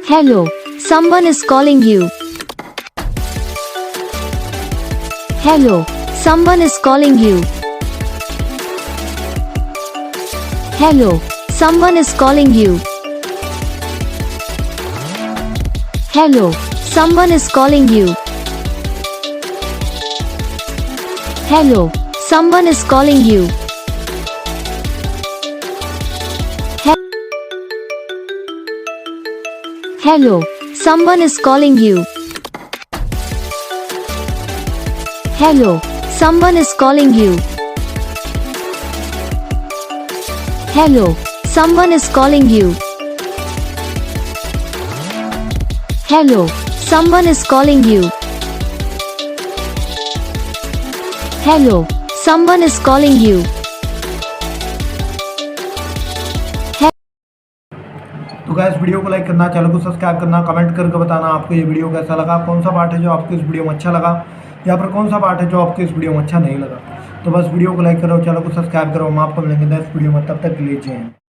Hello, someone is calling you. Hello, someone is calling you. Hello, someone is calling you. Hello, someone is calling you. Hello, someone is calling you. Hello, someone is calling you. Hello, someone is calling you. Hello, someone is calling you. Hello, someone is calling you. Hello, someone is calling you. तो guys video को like करना, channel को subscribe करना, comment करके बताना आपको ये video कैसा लगा, कौन सा पार्ट है जो आपको इस वीडियो में अच्छा लगा या फिर कौन सा पार्ट है जो आपको इस वीडियो में अच्छा नहीं लगा। तो बस वीडियो को लाइक करो, चैनल को सब्सक्राइब करो। हम आपको मिलेंगे नेक्स्ट वीडियो में, तब तक के लिए जय हिंद।